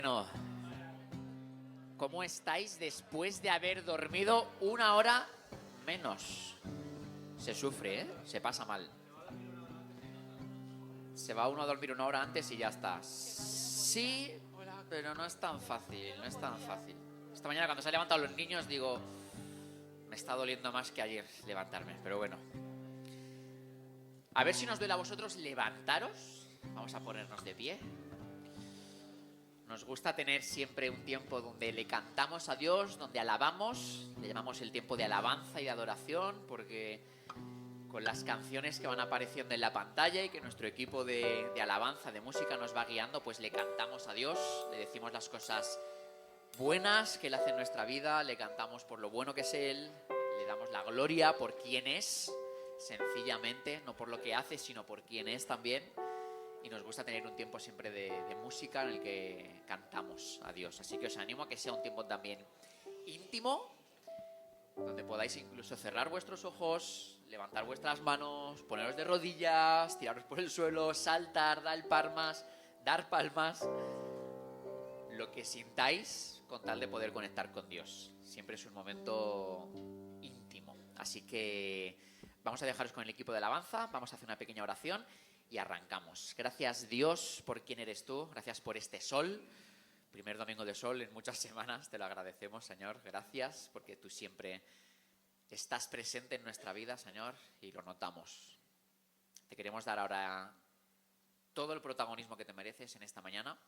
Bueno, ¿cómo estáis después de haber dormido una hora menos? Se sufre, ¿eh? Se pasa mal. Se va uno a dormir una hora antes y ya está. Sí, pero no es tan fácil, no es tan fácil. Esta mañana cuando se han levantado los niños digo, me está doliendo más que ayer levantarme, pero bueno. A ver si nos duele a vosotros levantaros. Vamos a ponernos de pie. Nos gusta tener siempre un tiempo donde le cantamos a Dios, donde alabamos, le llamamos el tiempo de alabanza y de adoración, porque con las canciones que van apareciendo en la pantalla y que nuestro equipo de alabanza, de música nos va guiando, pues le cantamos a Dios, le decimos las cosas buenas que Él hace en nuestra vida, le cantamos por lo bueno que es Él, le damos la gloria por quién es, sencillamente, no por lo que hace, sino por quién es también. Y nos gusta tener un tiempo siempre de música en el que cantamos a Dios. Así que os animo a que sea un tiempo también íntimo, donde podáis incluso cerrar vuestros ojos, levantar vuestras manos, poneros de rodillas, tiraros por el suelo, saltar, dar palmas, lo que sintáis con tal de poder conectar con Dios. Siempre es un momento íntimo. Así que vamos a dejaros con el equipo de alabanza, vamos a hacer una pequeña oración y arrancamos. Gracias Dios por quién eres tú, gracias por este sol, primer domingo de sol en muchas semanas, te lo agradecemos Señor, gracias porque tú siempre estás presente en nuestra vida Señor y lo notamos. Te queremos dar ahora todo el protagonismo que te mereces en esta mañana,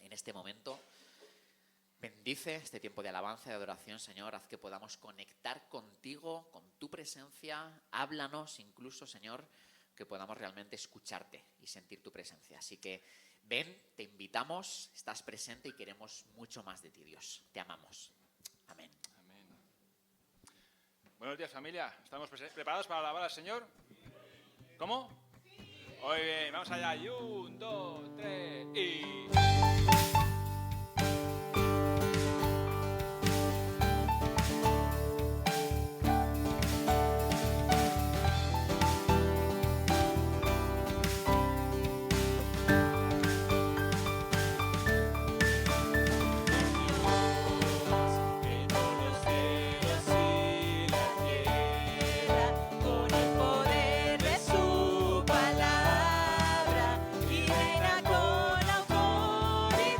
en este momento. Bendice este tiempo de alabanza y de adoración Señor, haz que podamos conectar contigo, con tu presencia, háblanos incluso Señor, que podamos realmente escucharte y sentir tu presencia. Así que ven, te invitamos, estás presente y queremos mucho más de ti, Dios. Te amamos. Amén. Amén. Buenos días, familia. ¿Estamos preparados para alabar al Señor? ¿Cómo? Muy bien, vamos allá. Y 1, 2, 3 y... Y reina con autoridad.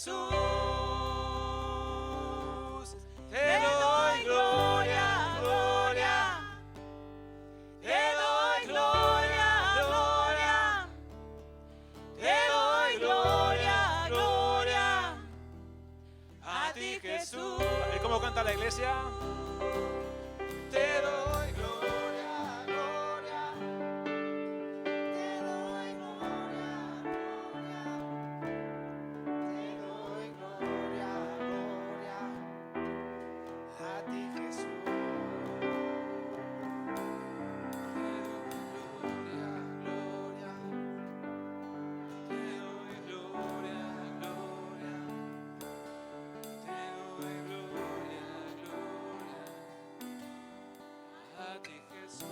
Jesús. Te doy gloria, gloria. Te doy gloria, gloria. Te doy gloria, gloria. A ti, Jesús. ¿Y cómo canta la iglesia? Te doy gloria, gloria. Te doy gloria, gloria. Te doy gloria, gloria. A ti, Jesús. Te doy gloria, gloria. Te doy gloria, gloria. Te doy gloria, gloria. A ti, Jesús.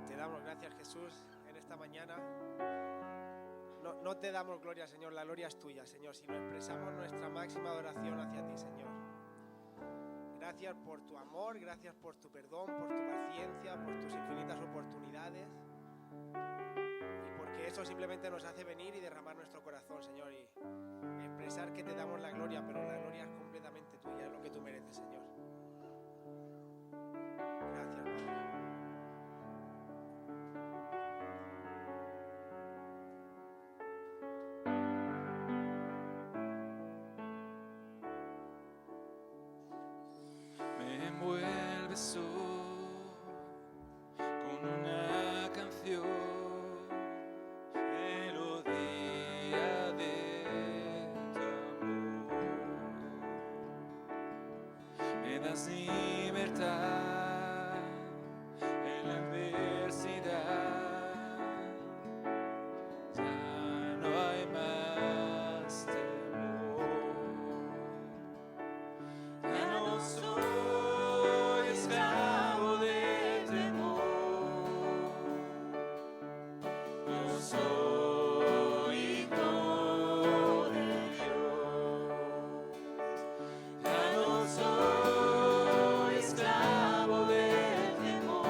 Te damos gracias, Jesús, en esta mañana. No te damos gloria, Señor, la gloria es tuya, Señor, sino expresamos nuestra máxima adoración hacia ti, Señor. Gracias por tu amor, gracias por tu perdón, por tu paciencia, por tus infinitas oportunidades. Y porque eso simplemente nos hace venir y derramar nuestro corazón, Señor, y expresar que te damos la gloria, pero la gloria es completamente tuya, es lo que tú mereces, Señor. Gracias, Padre. Me envuelves hoy con una canción, melodía de tu amor. Me das libertad en la adversidad, ya no hay más temor. Ya no soy esclavo del temor, yo soy hijo de Dios. Ya no soy esclavo del temor,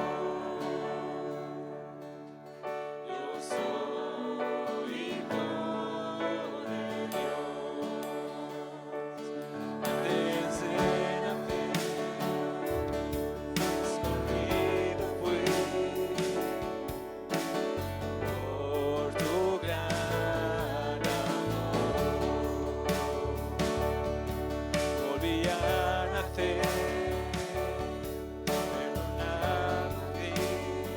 yo soy hijo de Dios. Antes de nacer, escogido fui por tu gran amor. Volví a nacer en una raíz,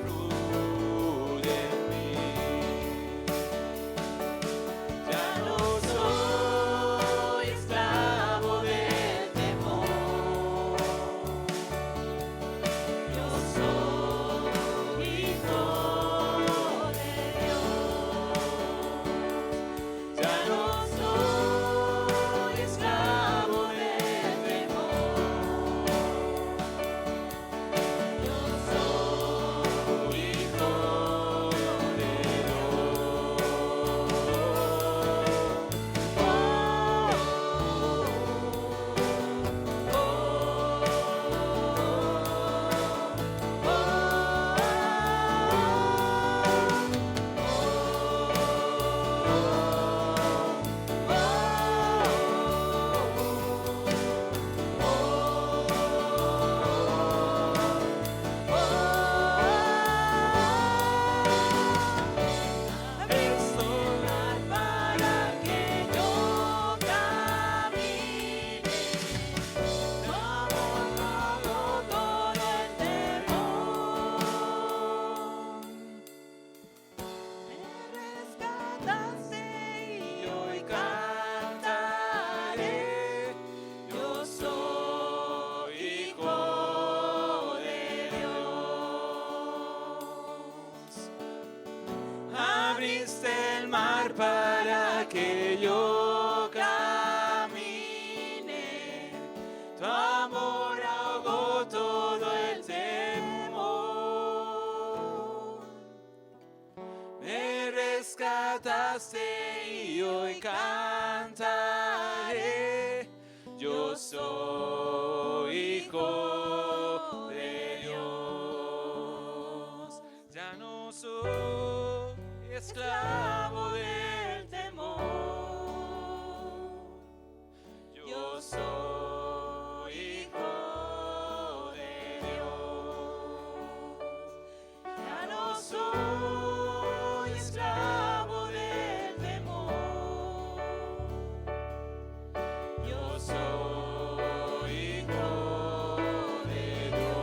fluye en mí. Ya no soy esclavo del temor, yo soy hijo de Dios. Ya no soy esclavo del temor, yo soy hijo de para que yo camine, tu amor hago todo el temor. Me rescataste y hoy cantaré, yo soy hijo de Dios. Abriste el mar para que yo camine, tu amor ahogó todo el temor. Me rescataste y hoy cantaré, yo soy hijo de Dios. Ya no soy esclavo del temor. Yo soy hijo de Dios. Ya no soy esclavo del temor. Yo soy hijo de Dios.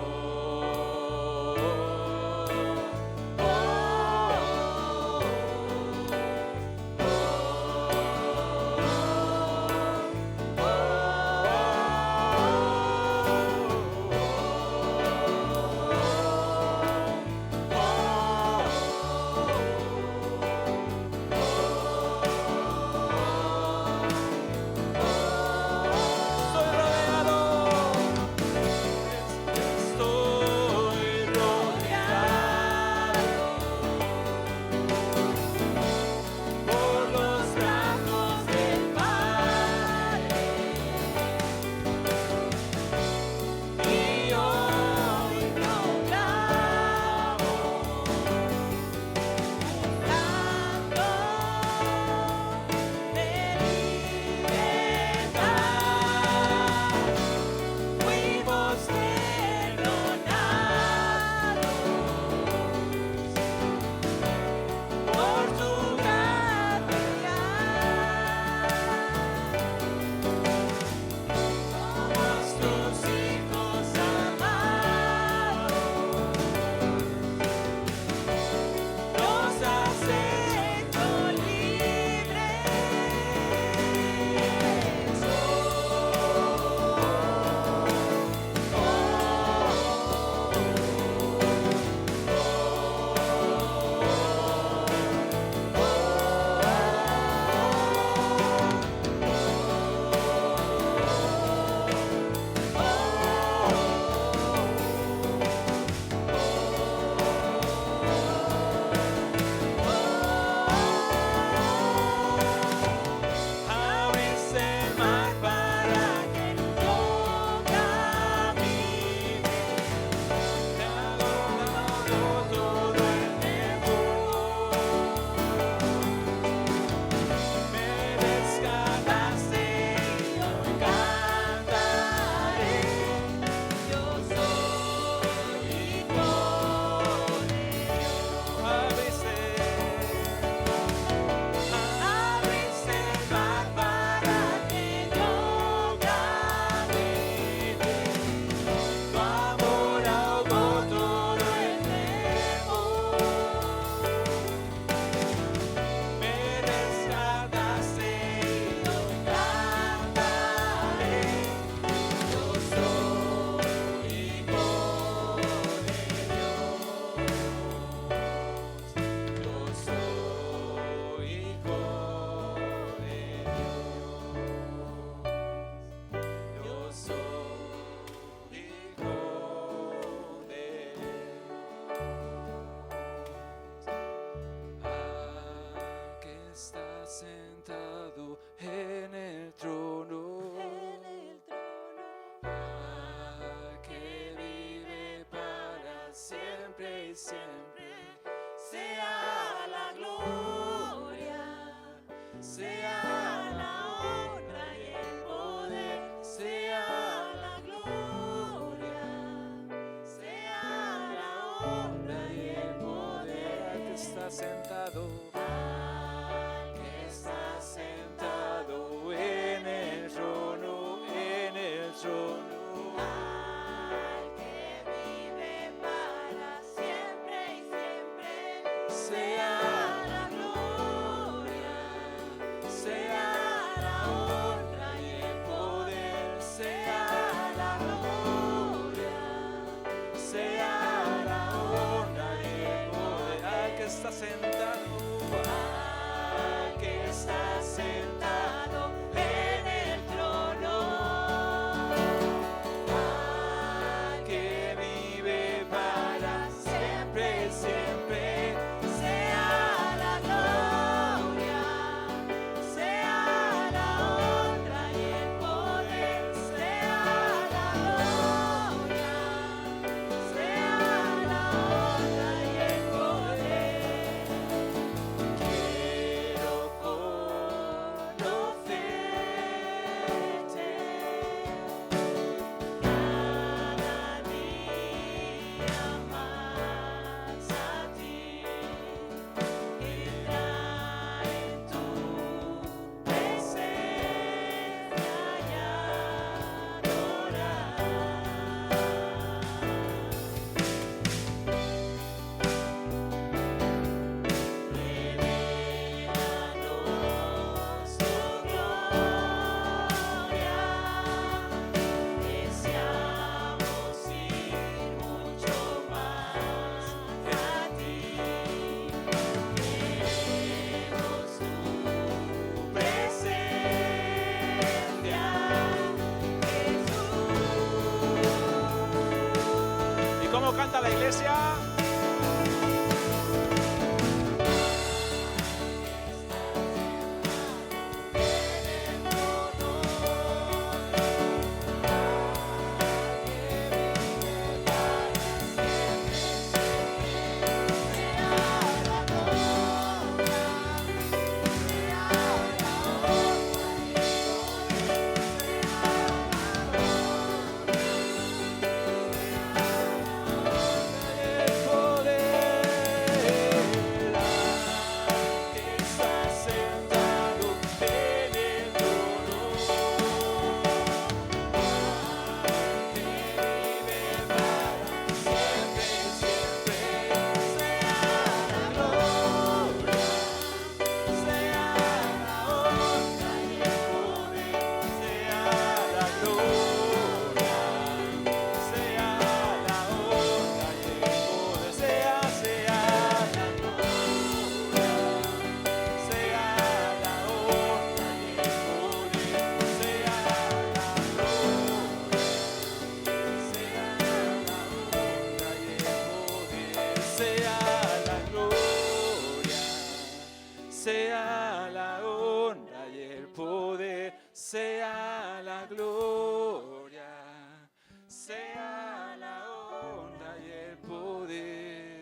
sea la honra y el poder, sea la gloria, sea la honra y el poder.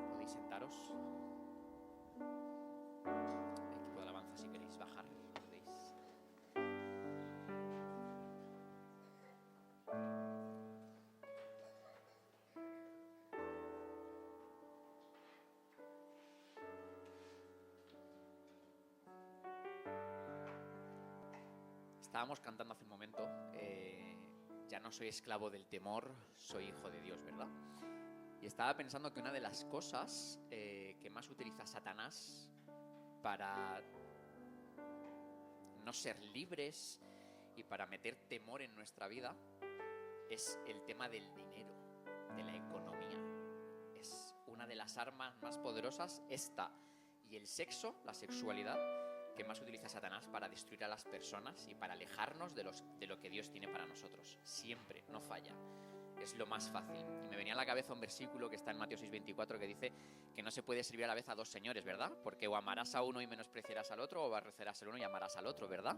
Podéis sentaros. Equipo de alabanza, si queréis bajar, podéis. Estábamos cantando hace un momento, ya no soy esclavo del temor, soy hijo de Dios, ¿verdad? Y estaba pensando que una de las cosas que más utiliza Satanás para no ser libres y para meter temor en nuestra vida es el tema del dinero, de la economía. Es una de las armas más poderosas, esta y el sexo, la sexualidad, que más utiliza Satanás para destruir a las personas y para alejarnos de lo que Dios tiene para nosotros. Siempre, no falla. Es lo más fácil. Y me venía a la cabeza un versículo que está en Mateo 6:24 que dice que no se puede servir a la vez a dos señores, ¿verdad? Porque o amarás a uno y menospreciarás al otro, o aborrecerás al uno y amarás al otro, ¿verdad?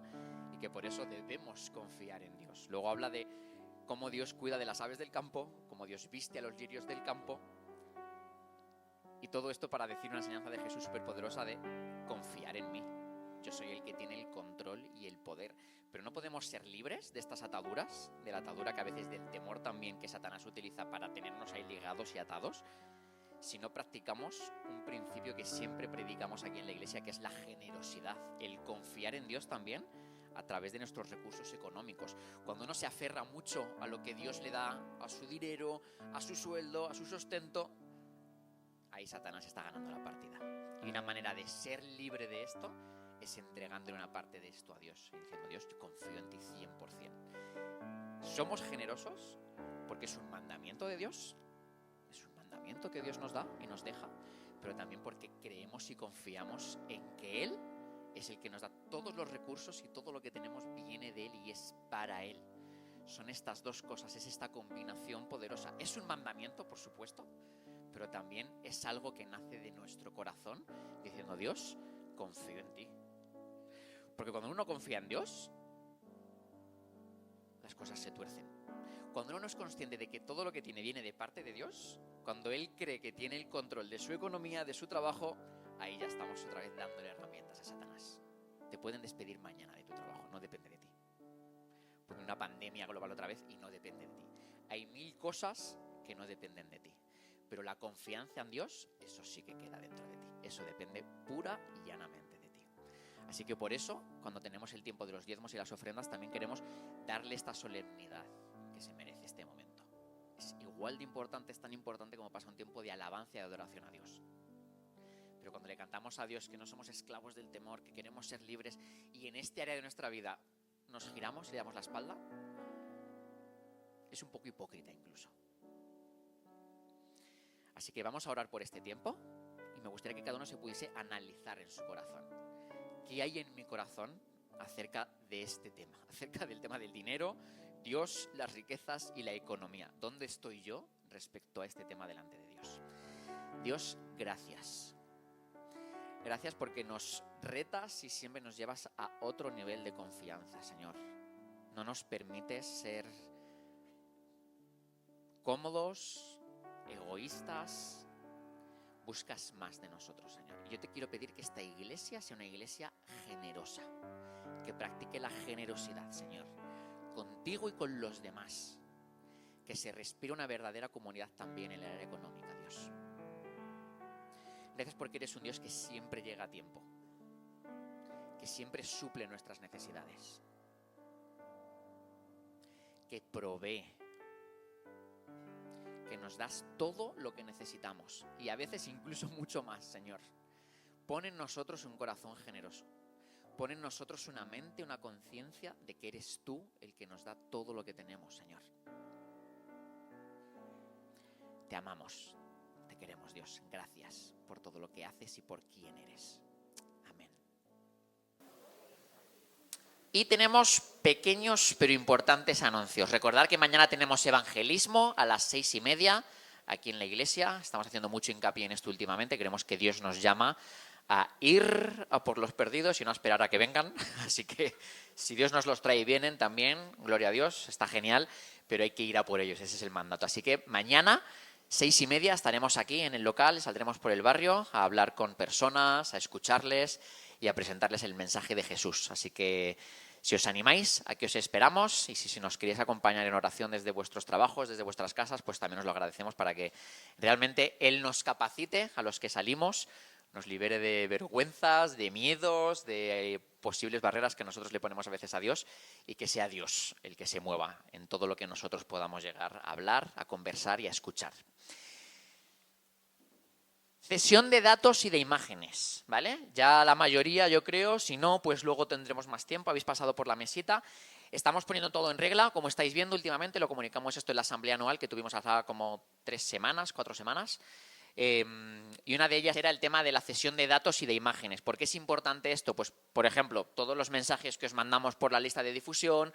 Y que por eso debemos confiar en Dios. Luego habla de cómo Dios cuida de las aves del campo, cómo Dios viste a los lirios del campo. Y todo esto para decir una enseñanza de Jesús superpoderosa de confiar en mí. Yo soy el que tiene el control y el poder. Pero no podemos ser libres de estas ataduras, de la atadura que a veces del temor también que Satanás utiliza para tenernos ahí ligados y atados, si no practicamos un principio que siempre predicamos aquí en la iglesia, que es la generosidad, el confiar en Dios también a través de nuestros recursos económicos. Cuando uno se aferra mucho a lo que Dios le da, a su dinero, a su sueldo, a su sustento, ahí Satanás está ganando la partida. Y una manera de ser libre de esto es entregándole una parte de esto a Dios y diciendo: Dios, yo confío en ti 100%. Somos generosos porque es un mandamiento de Dios, es un mandamiento que Dios nos da y nos deja, pero también porque creemos y confiamos en que Él es el que nos da todos los recursos y todo lo que tenemos viene de Él y es para Él. Son estas dos cosas, es esta combinación poderosa. Es un mandamiento, por supuesto, pero también es algo que nace de nuestro corazón diciendo: Dios, confío en ti. Porque cuando uno confía en Dios, las cosas se tuercen. Cuando uno no es consciente de que todo lo que tiene viene de parte de Dios, cuando él cree que tiene el control de su economía, de su trabajo, ahí ya estamos otra vez dándole herramientas a Satanás. Te pueden despedir mañana de tu trabajo, no depende de ti. Porque una pandemia global otra vez y no depende de ti. Hay 1000 cosas que no dependen de ti. Pero la confianza en Dios, eso sí que queda dentro de ti. Eso depende pura y llanamente de ti. Así que por eso, cuando tenemos el tiempo de los diezmos y las ofrendas, también queremos darle esta solemnidad que se merece este momento. Es igual de importante, es tan importante como pasar un tiempo de alabanza y de adoración a Dios. Pero cuando le cantamos a Dios que no somos esclavos del temor, que queremos ser libres, y en este área de nuestra vida nos giramos y le damos la espalda, es un poco hipócrita incluso. Así que vamos a orar por este tiempo y me gustaría que cada uno se pudiese analizar en su corazón. ¿Qué hay en mi corazón acerca de este tema? Acerca del tema del dinero, Dios, las riquezas y la economía. ¿Dónde estoy yo respecto a este tema delante de Dios? Dios, gracias. Gracias porque nos retas y siempre nos llevas a otro nivel de confianza, Señor. No nos permites ser cómodos, egoístas. Buscas más de nosotros, Señor. Y yo te quiero pedir que esta iglesia sea una iglesia generosa, que practique la generosidad, Señor, contigo y con los demás, que se respire una verdadera comunidad también en el área económica, Dios. Gracias porque eres un Dios que siempre llega a tiempo, que siempre suple nuestras necesidades, que provee, que nos das todo lo que necesitamos y a veces incluso mucho más, Señor. Pon en nosotros un corazón generoso. Pon en nosotros una mente, una conciencia de que eres tú el que nos da todo lo que tenemos, Señor. Te amamos, te queremos, Dios. Gracias por todo lo que haces y por quién eres. Amén. Y tenemos pequeños pero importantes anuncios. Recordad que mañana tenemos evangelismo a las 6:30 aquí en la iglesia. Estamos haciendo mucho hincapié en esto últimamente. Creemos que Dios nos llama a ir a por los perdidos y no a esperar a que vengan. Así que si Dios nos los trae y vienen también, gloria a Dios, está genial, pero hay que ir a por ellos, ese es el mandato. Así que mañana, 6:30, estaremos aquí en el local, saldremos por el barrio a hablar con personas, a escucharles y a presentarles el mensaje de Jesús. Así que si os animáis, aquí os esperamos, y si nos queréis acompañar en oración desde vuestros trabajos, desde vuestras casas, pues también os lo agradecemos para que realmente Él nos capacite a los que salimos, nos libere de vergüenzas, de miedos, de posibles barreras que nosotros le ponemos a veces a Dios, y que sea Dios el que se mueva en todo lo que nosotros podamos llegar a hablar, a conversar y a escuchar. Cesión de datos y de imágenes, ¿vale? Ya la mayoría, yo creo, si no, pues luego tendremos más tiempo, habéis pasado por la mesita. Estamos poniendo todo en regla, como estáis viendo últimamente, lo comunicamos esto en la asamblea anual que tuvimos hace como 4 semanas. Y una de ellas era el tema de la cesión de datos y de imágenes. ¿Por qué es importante esto? Pues, por ejemplo, todos los mensajes que os mandamos por la lista de difusión,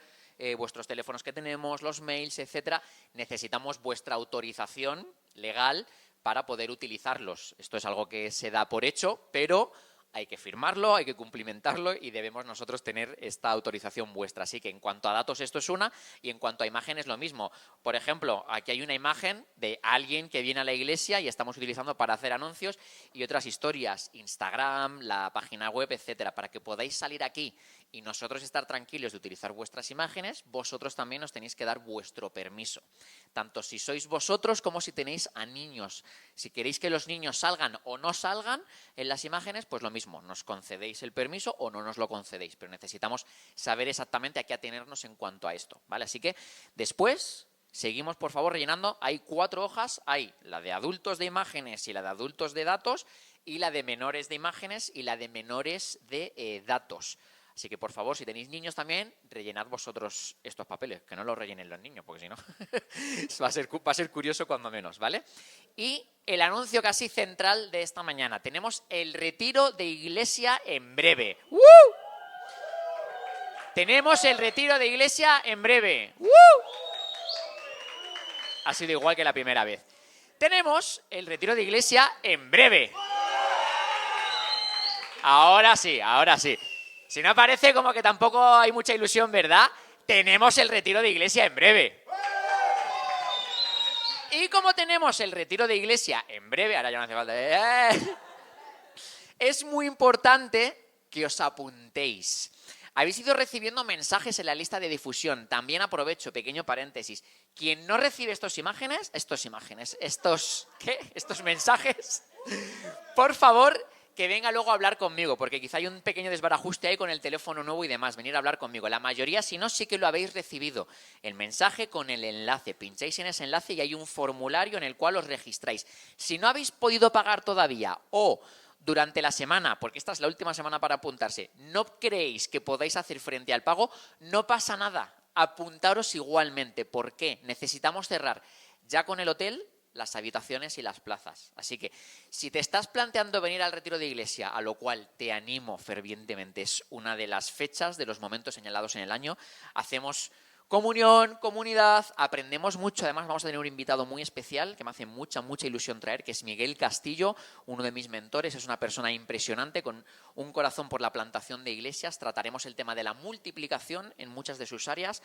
vuestros teléfonos que tenemos, los mails, etcétera, necesitamos vuestra autorización legal para poder utilizarlos. Esto es algo que se da por hecho, pero hay que firmarlo, hay que cumplimentarlo y debemos nosotros tener esta autorización vuestra. Así que en cuanto a datos esto es una, y en cuanto a imágenes lo mismo. Por ejemplo, aquí hay una imagen de alguien que viene a la iglesia y estamos utilizando para hacer anuncios y otras historias, Instagram, la página web, etcétera, para que podáis salir aquí y nosotros estar tranquilos de utilizar vuestras imágenes. Vosotros también os tenéis que dar vuestro permiso, tanto si sois vosotros como si tenéis a niños. Si queréis que los niños salgan o no salgan en las imágenes, pues lo mismo, nos concedéis el permiso o no nos lo concedéis, pero necesitamos saber exactamente a qué atenernos en cuanto a esto, ¿vale? Así que después seguimos, por favor, rellenando. Hay 4 hojas, hay la de adultos de imágenes y la de adultos de datos, y la de menores de imágenes y la de menores de datos. Así que, por favor, si tenéis niños también, rellenad vosotros estos papeles, que no los rellenen los niños, porque si no va a ser curioso cuando menos, ¿vale? Y el anuncio casi central de esta mañana. Tenemos el retiro de iglesia en breve. ¡Woo! Tenemos el retiro de iglesia en breve. ¡Woo! Ha sido igual que la primera vez. Tenemos el retiro de iglesia en breve. Ahora sí, ahora sí. Si no parece como que tampoco hay mucha ilusión, ¿verdad? Tenemos el retiro de iglesia en breve. Y como tenemos el retiro de iglesia en breve, ahora ya no hace falta... Es muy importante que os apuntéis. Habéis ido recibiendo mensajes en la lista de difusión. También aprovecho, pequeño paréntesis. Quien no recibe estos mensajes, por favor, que venga luego a hablar conmigo, porque quizá hay un pequeño desbarajuste ahí con el teléfono nuevo y demás, venir a hablar conmigo. La mayoría, si no, sí que lo habéis recibido. El mensaje con el enlace. Pincháis en ese enlace y hay un formulario en el cual os registráis. Si no habéis podido pagar todavía o durante la semana, porque esta es la última semana para apuntarse, no creéis que podáis hacer frente al pago, no pasa nada. Apuntaros igualmente. ¿Por qué? Necesitamos cerrar ya con el hotel las habitaciones y las plazas. Así que si te estás planteando venir al retiro de iglesia, a lo cual te animo fervientemente, es una de las fechas, de los momentos señalados en el año, hacemos comunión, comunidad, aprendemos mucho. Además vamos a tener un invitado muy especial que me hace mucha ilusión traer, que es Miguel Castillo, uno de mis mentores. Es una persona impresionante con un corazón por la plantación de iglesias. Trataremos el tema de la multiplicación en muchas de sus áreas.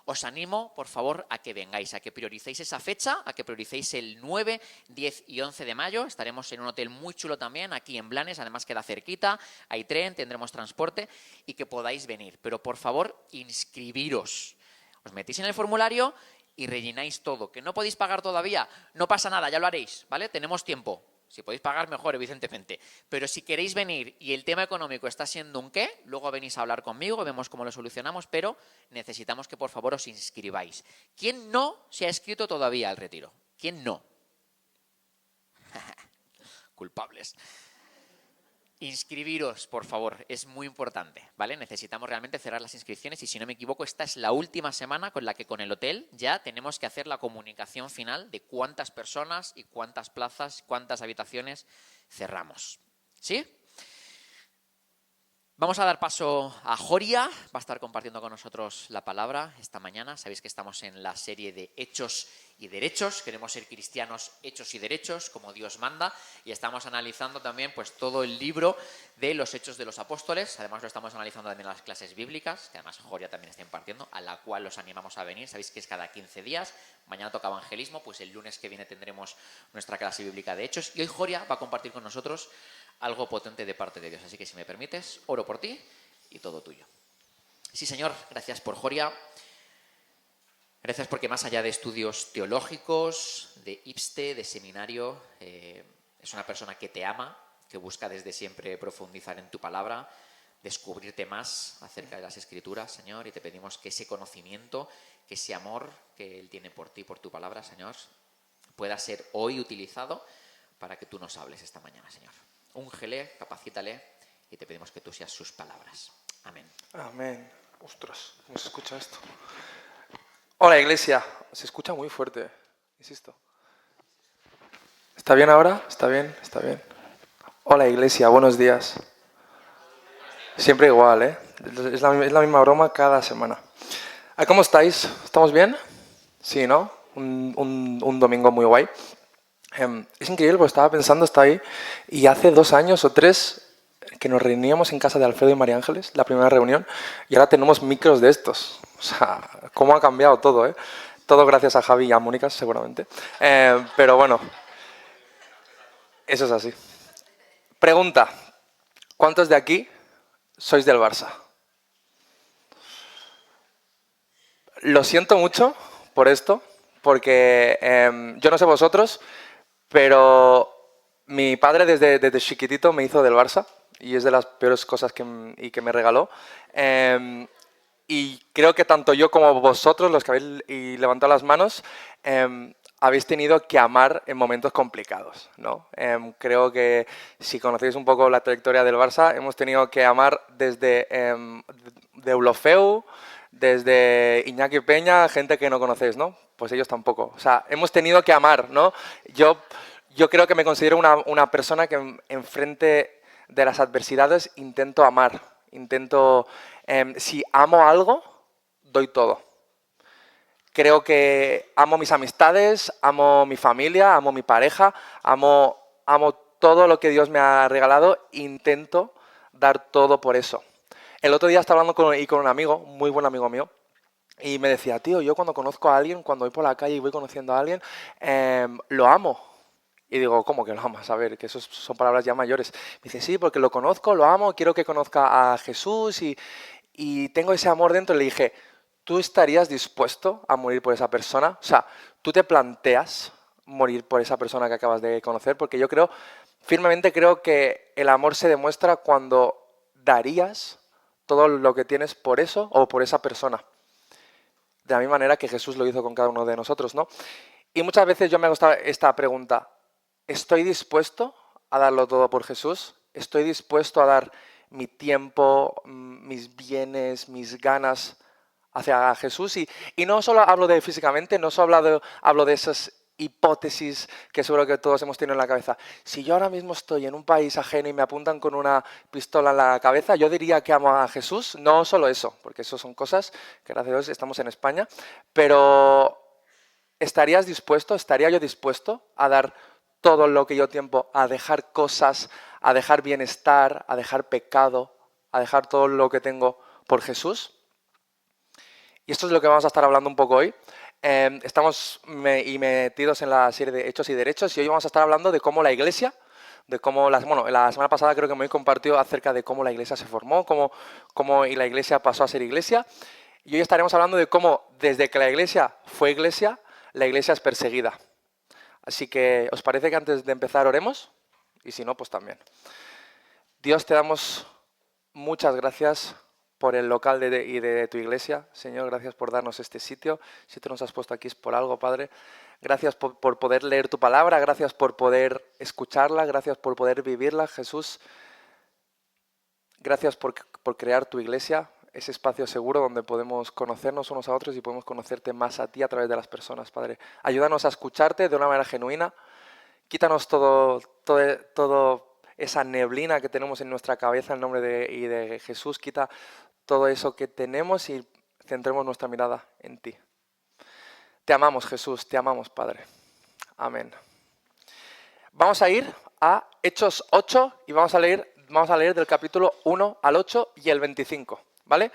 Os animo, por favor, a que vengáis, a que prioricéis esa fecha, a que prioricéis el 9, 10 y 11 de mayo. Estaremos en un hotel muy chulo también, aquí en Blanes, además queda cerquita, hay tren, tendremos transporte, y que podáis venir. Pero, por favor, inscribiros. Os metéis en el formulario y rellenáis todo. ¿Que no podéis pagar todavía? No pasa nada, ya lo haréis, ¿vale? Tenemos tiempo. Si podéis pagar, mejor, evidentemente. Pero si queréis venir y el tema económico está siendo un qué, luego venís a hablar conmigo, vemos cómo lo solucionamos, pero necesitamos que por favor os inscribáis. ¿Quién no se ha inscrito todavía al retiro? ¿Quién no? Culpables. Inscribiros, por favor, es muy importante, ¿vale? Necesitamos realmente cerrar las inscripciones y si no me equivoco, esta es la última semana con la que con el hotel ya tenemos que hacer la comunicación final de cuántas personas y cuántas plazas, cuántas habitaciones cerramos. ¿Sí? Vamos a dar paso a Joria, va a estar compartiendo con nosotros la palabra esta mañana. Sabéis que estamos en la serie de Hechos y Derechos, queremos ser cristianos hechos y derechos, como Dios manda, y estamos analizando también pues todo el libro de los Hechos de los Apóstoles. Además lo estamos analizando también en las clases bíblicas, que además Joria también está impartiendo, a la cual los animamos a venir. Sabéis que es cada 15 días, mañana toca evangelismo, pues el lunes que viene tendremos nuestra clase bíblica de Hechos, y hoy Joria va a compartir con nosotros algo potente de parte de Dios. Así que si me permites, oro por ti y todo tuyo. Sí, Señor, gracias por Joria. Gracias porque más allá de estudios teológicos, de IPSTE, de seminario, es una persona que te ama, que busca desde siempre profundizar en tu palabra, descubrirte más acerca de las Escrituras, Señor, y te pedimos que ese conocimiento, que ese amor que Él tiene por ti, por tu palabra, Señor, pueda ser hoy utilizado para que tú nos hables esta mañana, Señor. Úngele, capacítale y te pedimos que tú seas sus palabras. Amén. Amén. Ostras, ¿cómo se escucha esto? Hola, iglesia. Se escucha muy fuerte, insisto. ¿Está bien ahora? ¿Está bien? ¿Está bien? Hola, iglesia. Buenos días. Siempre igual, ¿eh? Es la misma broma cada semana. ¿Cómo estáis? ¿Estamos bien? Sí, ¿no? Un domingo muy guay. Es increíble porque estaba pensando, está ahí, y hace 2 años o 3 que nos reuníamos en casa de Alfredo y María Ángeles, la primera reunión, y ahora tenemos micros de estos. O sea, cómo ha cambiado todo, ¿eh? Todo gracias a Javi y a Mónica, seguramente. Pero bueno, eso es así. Pregunta, ¿cuántos de aquí sois del Barça? Lo siento mucho por esto, porque yo no sé vosotros, pero mi padre desde chiquitito me hizo del Barça y es de las peores cosas que me regaló. Y creo que tanto yo como vosotros, los que habéis levantado las manos, habéis tenido que amar en momentos complicados, ¿no? Creo que si conocéis un poco la trayectoria del Barça, hemos tenido que amar desde Deulofeu, desde Iñaki Peña, gente que no conocéis, ¿no? Pues ellos tampoco. O sea, hemos tenido que amar, ¿no? Yo creo que me considero una persona que enfrente de las adversidades intento amar. Si amo algo, doy todo. Creo que amo mis amistades, amo mi familia, amo mi pareja, amo todo lo que Dios me ha regalado. Intento dar todo por eso. El otro día estaba hablando con un amigo, muy buen amigo mío, y me decía, tío, yo cuando conozco a alguien, cuando voy por la calle y voy conociendo a alguien, lo amo. Y digo, ¿cómo que lo amas? A ver, que eso son palabras ya mayores. Me dice, sí, porque lo conozco, lo amo, quiero que conozca a Jesús y tengo ese amor dentro. Le dije, ¿tú estarías dispuesto a morir por esa persona? O sea, ¿tú te planteas morir por esa persona que acabas de conocer? Porque yo firmemente creo que el amor se demuestra cuando darías todo lo que tienes por eso o por esa persona. De la misma manera que Jesús lo hizo con cada uno de nosotros, ¿no? Y muchas veces yo me hago esta pregunta. ¿Estoy dispuesto a darlo todo por Jesús? ¿Estoy dispuesto a dar mi tiempo, mis bienes, mis ganas hacia Jesús? Y no solo hablo de físicamente, no solo hablo de esas hipótesis que seguro que todos hemos tenido en la cabeza. Si yo ahora mismo estoy en un país ajeno y me apuntan con una pistola en la cabeza, yo diría que amo a Jesús. No solo eso, porque eso son cosas que gracias a Dios estamos en España, pero ¿estaría yo dispuesto a dar todo lo que yo tiempo, a dejar cosas, a dejar bienestar, a dejar pecado, a dejar todo lo que tengo por Jesús? Y esto es lo que vamos a estar hablando un poco hoy. Estamos metidos en la serie de Hechos y Derechos y hoy vamos a estar hablando de cómo la Iglesia, la semana pasada creo que me compartió acerca de cómo la Iglesia se formó, cómo la Iglesia pasó a ser Iglesia. Y hoy estaremos hablando de cómo desde que la Iglesia fue Iglesia, la Iglesia es perseguida. Así que, ¿os parece que antes de empezar oremos? Y si no, pues también. Dios, te damos muchas gracias por el local y de tu iglesia. Señor, gracias por darnos este sitio. Si tú nos has puesto aquí es por algo, Padre. Gracias por poder leer tu palabra, gracias por poder escucharla, gracias por poder vivirla. Jesús, Gracias por crear tu iglesia, ese espacio seguro donde podemos conocernos unos a otros y podemos conocerte más a ti a través de las personas, Padre. Ayúdanos a escucharte de una manera genuina. Quítanos todo esa neblina que tenemos en nuestra cabeza en nombre de Jesús. Quita todo eso que tenemos y centremos nuestra mirada en ti. Te amamos, Jesús, te amamos, Padre. Amén. Vamos a ir a Hechos 8 y vamos a leer del capítulo 1 al 8 y el 25, ¿vale?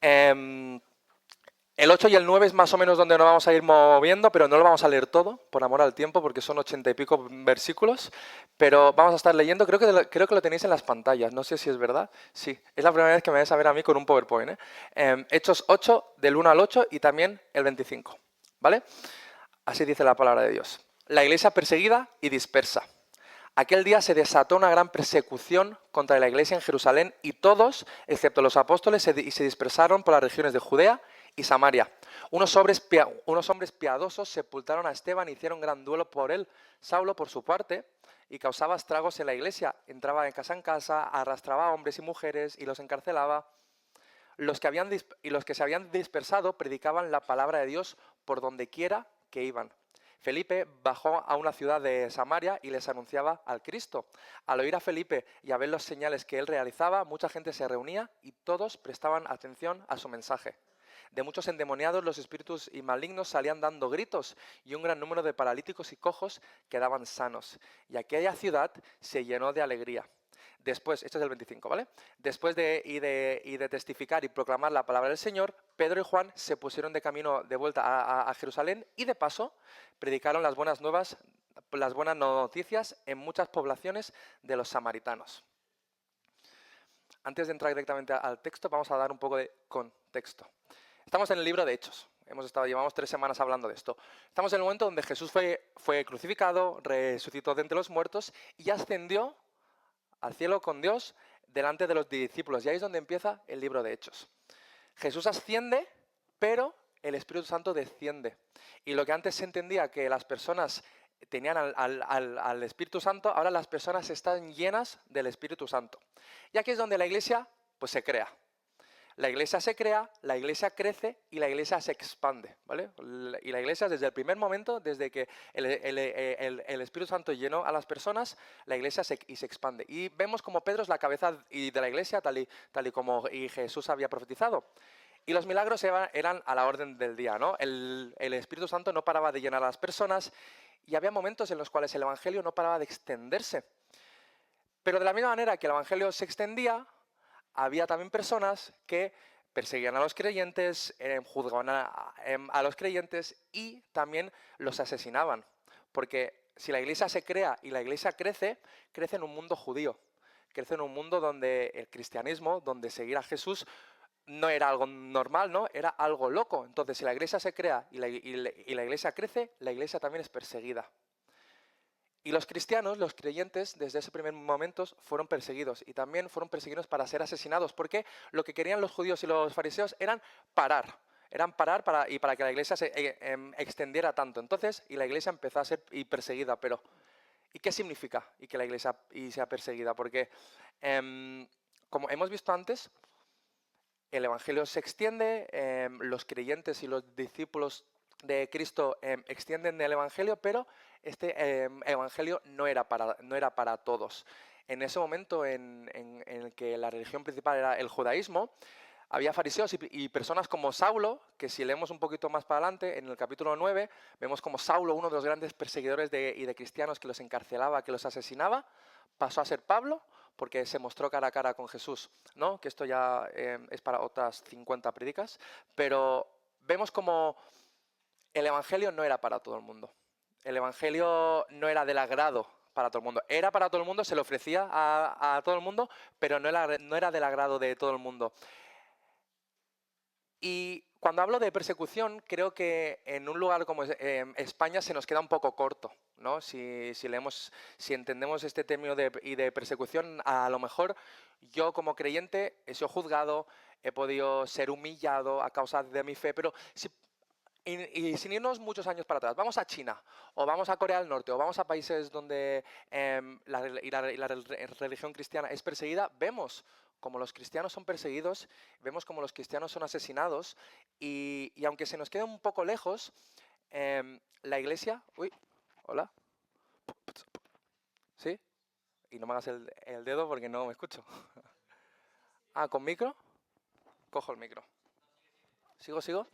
El 8 y el 9 es más o menos donde nos vamos a ir moviendo, pero no lo vamos a leer todo, por amor al tiempo, porque son 80 y pico versículos, pero vamos a estar leyendo, creo que lo tenéis en las pantallas, no sé si es verdad, sí, es la primera vez que me vais a ver a mí con un PowerPoint, Hechos 8, del 1 al 8 y también el 25, ¿vale? Así dice la palabra de Dios. La iglesia perseguida y dispersa. Aquel día se desató una gran persecución contra la iglesia en Jerusalén y todos, excepto los apóstoles, se dispersaron por las regiones de Judea y Samaria. Unos hombres piadosos sepultaron a Esteban e hicieron gran duelo por él. Saulo, por su parte, y causaba estragos en la iglesia. Entraba de casa en casa, arrastraba a hombres y mujeres y los encarcelaba. Los que se habían dispersado predicaban la palabra de Dios por donde quiera que iban. Felipe bajó a una ciudad de Samaria y les anunciaba al Cristo. Al oír a Felipe y a ver las señales que él realizaba, mucha gente se reunía y todos prestaban atención a su mensaje. De muchos endemoniados los espíritus y malignos salían dando gritos y un gran número de paralíticos y cojos quedaban sanos. Y aquella ciudad se llenó de alegría. Después, esto es el 25, ¿vale? Después de testificar y proclamar la palabra del Señor, Pedro y Juan se pusieron de camino de vuelta a Jerusalén y de paso predicaron las buenas noticias en muchas poblaciones de los samaritanos. Antes de entrar directamente al texto, vamos a dar un poco de contexto. Estamos en el libro de Hechos. Llevamos 3 semanas hablando de esto. Estamos en el momento donde Jesús fue crucificado, resucitó de entre los muertos y ascendió al cielo con Dios delante de los discípulos. Y ahí es donde empieza el libro de Hechos. Jesús asciende, pero el Espíritu Santo desciende. Y lo que antes se entendía que las personas tenían al Espíritu Santo, ahora las personas están llenas del Espíritu Santo. Y aquí es donde la iglesia pues, se crea. La iglesia se crea, la iglesia crece y la iglesia se expande, ¿vale? Y la iglesia desde el primer momento, desde que el Espíritu Santo llenó a las personas, la iglesia se expande. Y vemos como Pedro es la cabeza de la iglesia, tal y como Jesús había profetizado. Y los milagros eran a la orden del día, ¿no? El Espíritu Santo no paraba de llenar a las personas y había momentos en los cuales el Evangelio no paraba de extenderse. Pero de la misma manera que el Evangelio se extendía, había también personas que perseguían a los creyentes, juzgaban a los creyentes y también los asesinaban. Porque si la iglesia se crea y la iglesia crece en un mundo judío. Crece en un mundo donde el cristianismo, donde seguir a Jesús no era algo normal, ¿no? Era algo loco. Entonces, si la iglesia se crea y la iglesia crece, la iglesia también es perseguida. Y los cristianos, los creyentes, desde ese primer momento fueron perseguidos y también fueron perseguidos para ser asesinados, porque lo que querían los judíos y los fariseos eran parar para que la iglesia se extendiera tanto. Entonces, y la iglesia empezó a ser perseguida, pero ¿y qué significa y que la iglesia sea perseguida? Porque, como hemos visto antes, el evangelio se extiende, los creyentes y los discípulos de Cristo extienden el evangelio, pero este evangelio no era para todos. En ese momento en el que la religión principal era el judaísmo, había fariseos y personas como Saulo, que si leemos un poquito más para adelante, en el capítulo 9, vemos como Saulo, uno de los grandes perseguidores de cristianos que los encarcelaba, que los asesinaba, pasó a ser Pablo, porque se mostró cara a cara con Jesús, ¿no? Que esto ya es para otras 50 prédicas, pero vemos como el evangelio no era para todo el mundo. El evangelio no era del agrado para todo el mundo. Era para todo el mundo, se le ofrecía a todo el mundo, pero no era del agrado de todo el mundo. Y cuando hablo de persecución, creo que en un lugar como España se nos queda un poco corto, ¿no? Si entendemos este término de persecución, a lo mejor yo como creyente he sido juzgado, he podido ser humillado a causa de mi fe, pero y sin irnos muchos años para atrás, vamos a China, o vamos a Corea del Norte, o vamos a países donde la religión cristiana es perseguida, vemos como los cristianos son perseguidos, vemos como los cristianos son asesinados y aunque se nos quede un poco lejos, la iglesia... Uy, hola. ¿Sí? Y no me hagas el dedo porque no me escucho. Ah, ¿con micro? Cojo el micro. ¿Sigo?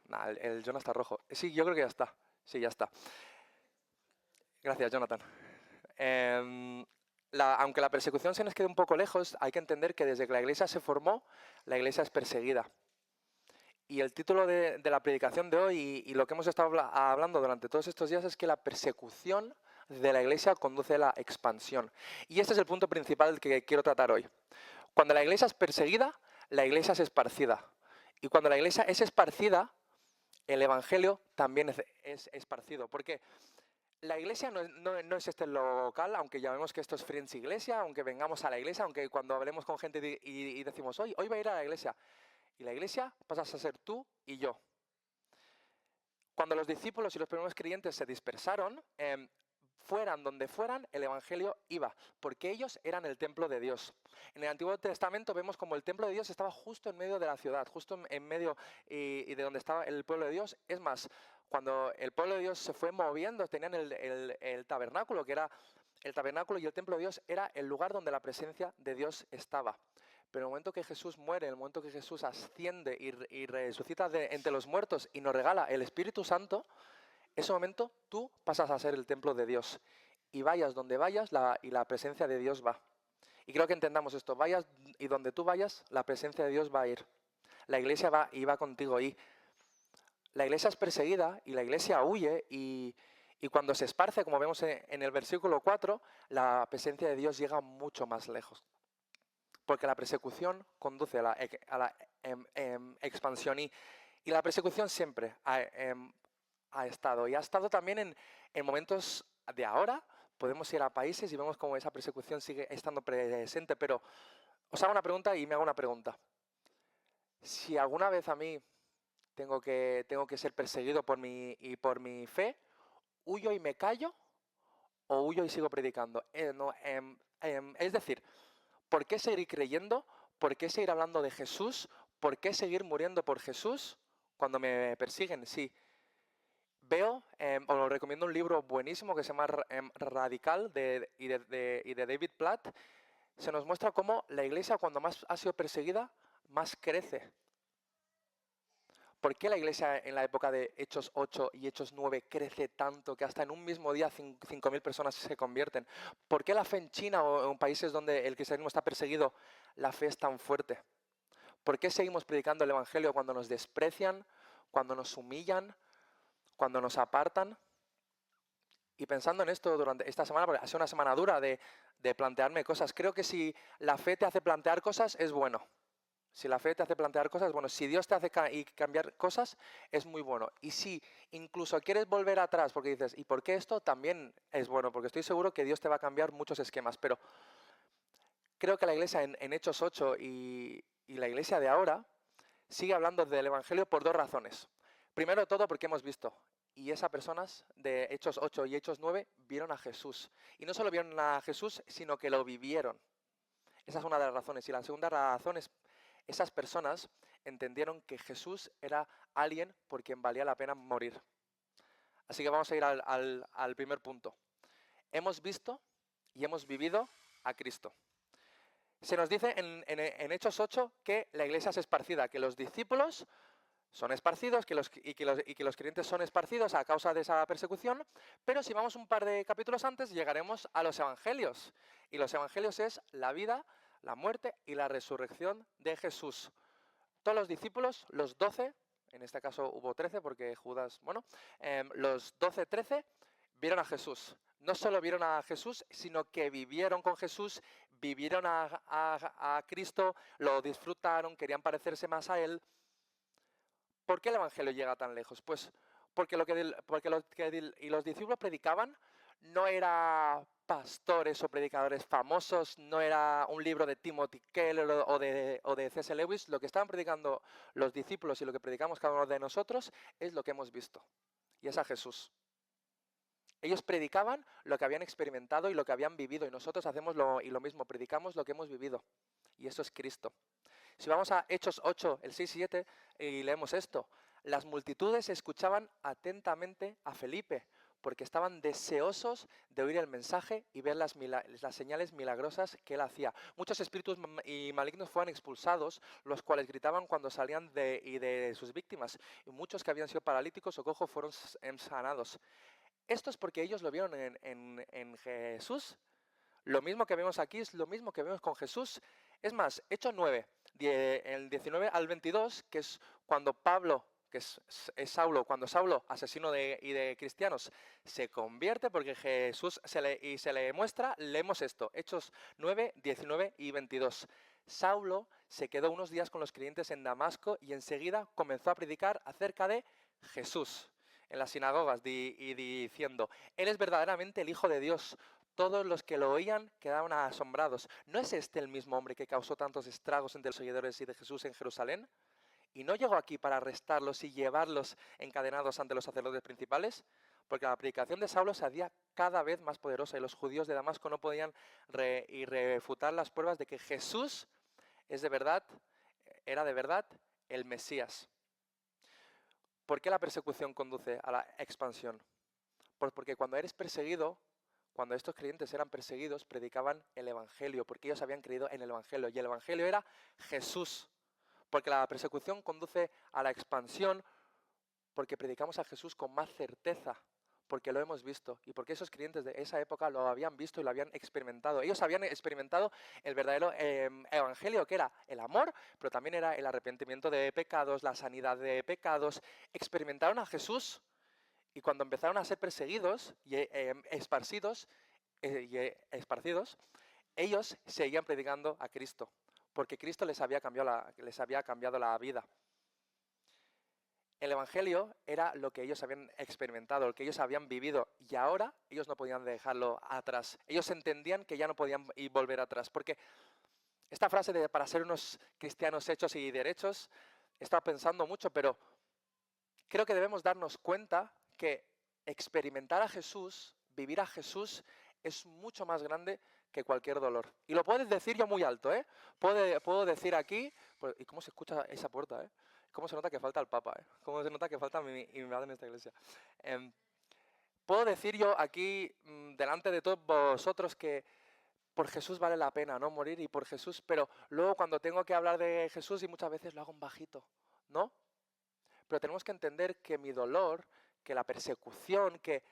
Nah, el Jonah está rojo. Sí, yo creo que ya está. Sí, ya está. Gracias, Jonathan. Aunque la persecución se nos quede un poco lejos, hay que entender que desde que la iglesia se formó, la iglesia es perseguida. Y el título de la predicación de hoy y lo que hemos estado hablando durante todos estos días es que la persecución de la iglesia conduce a la expansión. Y este es el punto principal que quiero tratar hoy. Cuando la iglesia es perseguida, la iglesia es esparcida. Y cuando la iglesia es esparcida, el evangelio también es esparcido. Porque la iglesia no es este local, aunque llamemos que esto es Friends Iglesia, aunque vengamos a la iglesia, aunque cuando hablemos con gente y decimos, hoy voy a ir a la iglesia. Y la iglesia pasas a ser tú y yo. Cuando los discípulos y los primeros creyentes se dispersaron, fueran donde fueran, el evangelio iba, porque ellos eran el templo de Dios. En el Antiguo Testamento vemos como el templo de Dios estaba justo en medio de la ciudad, justo en medio y de donde estaba el pueblo de Dios. Es más, cuando el pueblo de Dios se fue moviendo, tenían el tabernáculo, que era el tabernáculo y el templo de Dios, era el lugar donde la presencia de Dios estaba. Pero en el momento que Jesús muere, en el momento que Jesús asciende y resucita entre los muertos y nos regala el Espíritu Santo, ese momento tú pasas a ser el templo de Dios. Y vayas donde vayas y la presencia de Dios va. Y creo que entendamos esto. Vayas y donde tú vayas, la presencia de Dios va a ir. La iglesia va y va contigo. Y la iglesia es perseguida y la iglesia huye y cuando se esparce, como vemos en el versículo 4, la presencia de Dios llega mucho más lejos. Porque la persecución conduce a la expansión y la persecución siempre ha estado. Y ha estado también en momentos de ahora. Podemos ir a países y vemos cómo esa persecución sigue estando presente. Pero os hago una pregunta y me hago una pregunta. Si alguna vez a mí tengo que ser perseguido por mi fe, ¿huyo y me callo o huyo y sigo predicando? Es decir, ¿por qué seguir creyendo? ¿Por qué seguir hablando de Jesús? ¿Por qué seguir muriendo por Jesús cuando me persiguen? Sí. Veo, os recomiendo un libro buenísimo que se llama Radical y de David Platt. Se nos muestra cómo la iglesia cuando más ha sido perseguida, más crece. ¿Por qué la iglesia en la época de Hechos 8 y Hechos 9 crece tanto que hasta en un mismo día 5.000 personas se convierten? ¿Por qué la fe en China o en países donde el cristianismo está perseguido, la fe es tan fuerte? ¿Por qué seguimos predicando el evangelio cuando nos desprecian, cuando nos humillan, cuando nos apartan? Y pensando en esto durante esta semana, porque ha sido una semana dura de plantearme cosas, creo que si la fe te hace plantear cosas, es bueno. Si la fe te hace plantear cosas, bueno, si Dios te hace cambiar cosas, es muy bueno. Y si incluso quieres volver atrás porque dices, ¿y por qué esto? También es bueno, porque estoy seguro que Dios te va a cambiar muchos esquemas. Pero creo que la iglesia en Hechos 8 y la iglesia de ahora sigue hablando del evangelio por dos razones. Primero de todo porque hemos visto, y esas personas de Hechos 8 y Hechos 9 vieron a Jesús. Y no solo vieron a Jesús, sino que lo vivieron. Esa es una de las razones. Y la segunda razón es esas personas entendieron que Jesús era alguien por quien valía la pena morir. Así que vamos a ir al primer punto. Hemos visto y hemos vivido a Cristo. Se nos dice en Hechos 8 que la iglesia es esparcida, que los discípulos son esparcidos y que los creyentes son esparcidos a causa de esa persecución, pero si vamos un par de capítulos antes llegaremos a los evangelios. Y los evangelios es la vida, la muerte y la resurrección de Jesús. Todos los discípulos, los 12, en este caso hubo 13 porque Judas, los 12, 13, vieron a Jesús. No solo vieron a Jesús, sino que vivieron con Jesús, vivieron a Cristo, lo disfrutaron, querían parecerse más a Él. ¿Por qué el evangelio llega tan lejos? Pues porque los discípulos predicaban no era pastores o predicadores famosos, no era un libro de Timothy Keller o de C.S. Lewis. Lo que estaban predicando los discípulos y lo que predicamos cada uno de nosotros es lo que hemos visto. Y es a Jesús. Ellos predicaban lo que habían experimentado y lo que habían vivido, y nosotros hacemos lo mismo, predicamos lo que hemos vivido, y eso es Cristo. Si vamos a Hechos 8, el 6 y 7, y leemos esto: las multitudes escuchaban atentamente a Felipe, porque estaban deseosos de oír el mensaje y ver las señales milagrosas que él hacía. Muchos espíritus malignos fueron expulsados, los cuales gritaban cuando salían de sus víctimas, y muchos que habían sido paralíticos o cojos fueron sanados. Esto es porque ellos lo vieron en Jesús. Lo mismo que vemos aquí es lo mismo que vemos con Jesús. Es más, Hechos 9, el 19 al 22, que es cuando Pablo, que es Saulo, cuando Saulo, asesino de cristianos, se convierte porque Jesús se le muestra, leemos esto, Hechos 9, 19 y 22. Saulo se quedó unos días con los creyentes en Damasco y enseguida comenzó a predicar acerca de Jesús en las sinagogas y diciendo: Él es verdaderamente el Hijo de Dios. Todos los que lo oían quedaban asombrados. ¿No es este el mismo hombre que causó tantos estragos entre los seguidores y de Jesús en Jerusalén? ¿Y no llegó aquí para arrestarlos y llevarlos encadenados ante los sacerdotes principales? Porque la predicación de Saulo se hacía cada vez más poderosa y los judíos de Damasco no podían refutar las pruebas de que Jesús era de verdad el Mesías. ¿Por qué la persecución conduce a la expansión? Pues porque cuando eres perseguido, cuando estos creyentes eran perseguidos, predicaban el Evangelio, porque ellos habían creído en el Evangelio, y el Evangelio era Jesús. Porque la persecución conduce a la expansión, porque predicamos a Jesús con más certeza, porque lo hemos visto, y porque esos creyentes de esa época lo habían visto y lo habían experimentado. Ellos habían experimentado el verdadero evangelio, que era el amor, pero también era el arrepentimiento de pecados, la sanidad de pecados. Experimentaron a Jesús, y cuando empezaron a ser perseguidos y esparcidos, ellos seguían predicando a Cristo, porque Cristo les había cambiado la vida. El Evangelio era lo que ellos habían experimentado, lo que ellos habían vivido, y ahora ellos no podían dejarlo atrás. Ellos entendían que ya no podían volver atrás, porque esta frase de para ser unos cristianos hechos y derechos, he estado pensando mucho, pero creo que debemos darnos cuenta que experimentar a Jesús, vivir a Jesús, es mucho más grande que cualquier dolor. Y lo puedes decir yo muy alto, ¿eh? Puedo decir aquí, ¿y cómo se escucha esa puerta, eh? ¿Cómo se nota que falta el Papa, eh? ¿Cómo se nota que falta mi madre en esta iglesia? Puedo decir yo aquí, delante de todos vosotros, que por Jesús vale la pena, ¿no? Morir y por Jesús, pero luego cuando tengo que hablar de Jesús, y muchas veces lo hago en bajito, ¿no? Pero tenemos que entender que mi dolor, que la persecución, que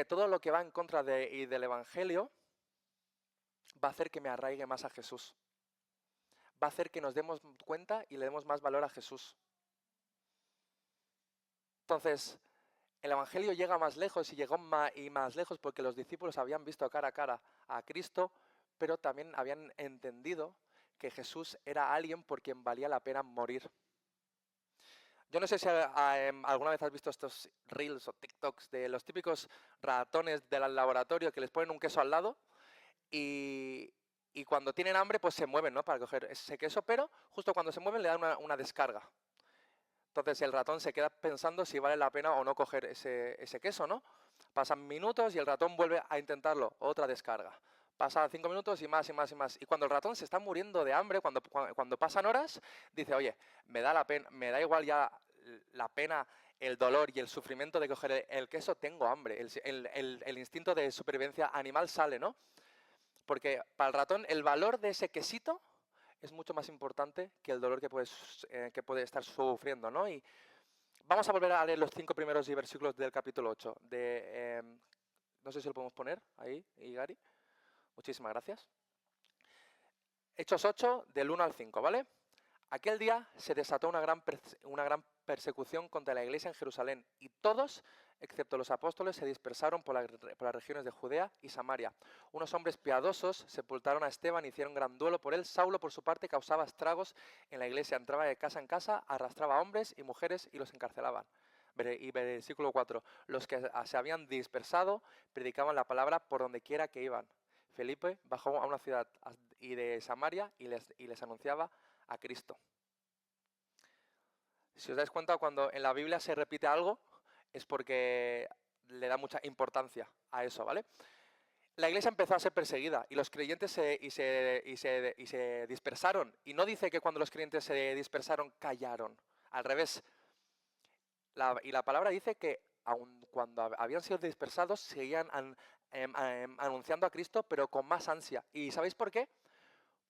todo lo que va en contra del Evangelio va a hacer que me arraigue más a Jesús. Va a hacer que nos demos cuenta y le demos más valor a Jesús. Entonces, el Evangelio llega más lejos y llegó más lejos porque los discípulos habían visto cara a cara a Cristo, pero también habían entendido que Jesús era alguien por quien valía la pena morir. Yo no sé si alguna vez has visto estos reels o TikToks de los típicos ratones del laboratorio que les ponen un queso al lado y cuando tienen hambre pues se mueven, ¿no? Para coger ese queso, pero justo cuando se mueven le dan una descarga. Entonces el ratón se queda pensando si vale la pena o no coger ese queso, ¿no? Pasan minutos y el ratón vuelve a intentarlo, otra descarga. Pasan 5 minutos y más y más y más. Y cuando el ratón se está muriendo de hambre, cuando pasan horas, dice: oye, me da igual ya la pena, el dolor y el sufrimiento de coger el queso, tengo hambre. El instinto de supervivencia animal sale, ¿no? Porque para el ratón el valor de ese quesito es mucho más importante que el dolor que puede estar sufriendo, ¿no? Y vamos a volver a leer los 5 primeros versículos del capítulo 8. No sé si lo podemos poner ahí, Igari. Muchísimas gracias. Hechos 8, del 1 al 5, ¿vale? Aquel día se desató una gran persecución contra la iglesia en Jerusalén, y todos, excepto los apóstoles, se dispersaron por las regiones de Judea y Samaria. Unos hombres piadosos sepultaron a Esteban y hicieron gran duelo por él. Saulo, por su parte, causaba estragos en la iglesia, entraba de casa en casa, arrastraba a hombres y mujeres y los encarcelaban. Y versículo 4, los que se habían dispersado predicaban la palabra por donde quiera que iban. Felipe bajó a una ciudad de Samaria y les anunciaba a Cristo. Si os dais cuenta, cuando en la Biblia se repite algo, es porque le da mucha importancia a eso, ¿vale? La iglesia empezó a ser perseguida y los creyentes se dispersaron. Y no dice que cuando los creyentes se dispersaron, callaron. Al revés. Y la palabra dice que aun cuando habían sido dispersados, seguían anunciando a Cristo, pero con más ansia. ¿Y sabéis por qué?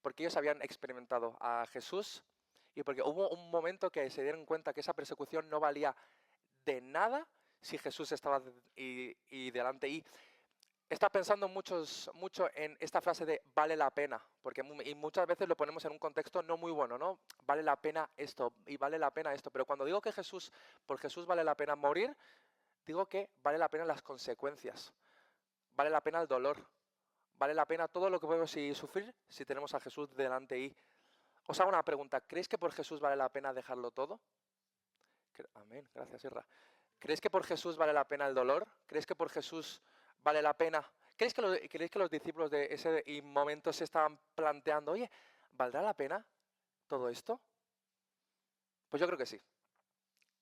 Porque ellos habían experimentado a Jesús y porque hubo un momento que se dieron cuenta que esa persecución no valía de nada si Jesús estaba y delante. Y está pensando mucho en esta frase de vale la pena, porque y muchas veces lo ponemos en un contexto no muy bueno, ¿no? Vale la pena esto y vale la pena esto, pero cuando digo que por Jesús vale la pena morir, digo que vale la pena las consecuencias, vale la pena el dolor, vale la pena todo lo que podemos sufrir si tenemos a Jesús delante. Y os hago una pregunta, ¿creéis que por Jesús vale la pena dejarlo todo? Amén, gracias, Irra. ¿Creéis que por Jesús vale la pena el dolor? ¿Creéis que por Jesús vale la pena? ¿Creéis que los discípulos de ese momento se estaban planteando, oye, ¿valdrá la pena todo esto? Pues yo creo que sí.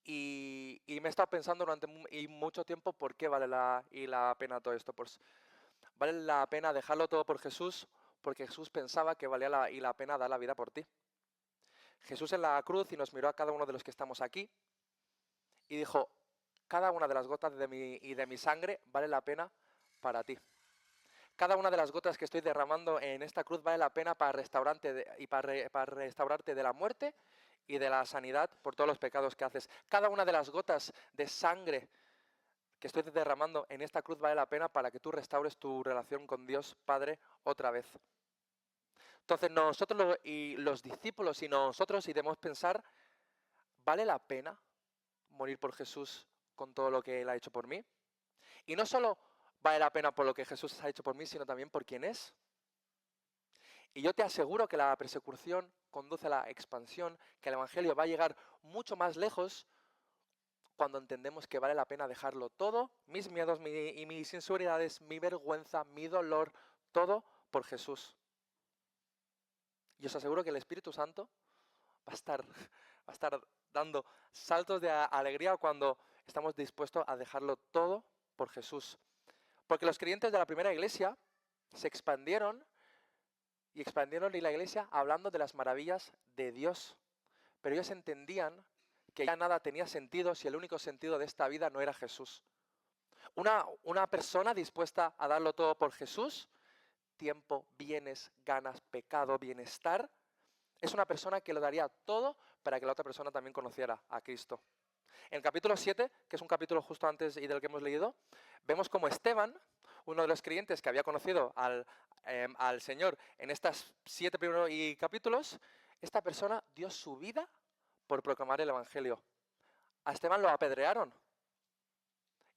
Y me he estado pensando durante mucho tiempo por qué vale la pena todo esto. Pues vale la pena dejarlo todo por Jesús, porque Jesús pensaba que valía la pena dar la vida por ti. Jesús en la cruz y nos miró a cada uno de los que estamos aquí y dijo, cada una de las gotas de mi sangre vale la pena para ti. Cada una de las gotas que estoy derramando en esta cruz vale la pena para restaurarte para restaurarte de la muerte y de la sanidad por todos los pecados que haces. Cada una de las gotas de sangre que estoy derramando en esta cruz vale la pena para que tú restaures tu relación con Dios Padre otra vez. Entonces nosotros y los discípulos y nosotros debemos pensar, ¿vale la pena morir por Jesús con todo lo que Él ha hecho por mí? Y no solo vale la pena por lo que Jesús ha hecho por mí, sino también por quién es. Y yo te aseguro que la persecución conduce a la expansión, que el Evangelio va a llegar mucho más lejos cuando entendemos que vale la pena dejarlo todo, mis miedos y mis inseguridades, mi vergüenza, mi dolor, todo por Jesús. Y os aseguro que el Espíritu Santo va a estar dando saltos de alegría cuando estamos dispuestos a dejarlo todo por Jesús. Porque los creyentes de la primera iglesia se expandieron y la iglesia hablando de las maravillas de Dios. Pero ellos entendían que ya nada tenía sentido si el único sentido de esta vida no era Jesús. Una persona dispuesta a darlo todo por Jesús, tiempo, bienes, ganas, pecado, bienestar, es una persona que lo daría todo para que la otra persona también conociera a Cristo. En el capítulo 7, que es un capítulo justo antes y del que hemos leído, vemos como Esteban, uno de los creyentes que había conocido al Señor en estos 7 primeros capítulos, esta persona dio su vida por proclamar el Evangelio. A Esteban lo apedrearon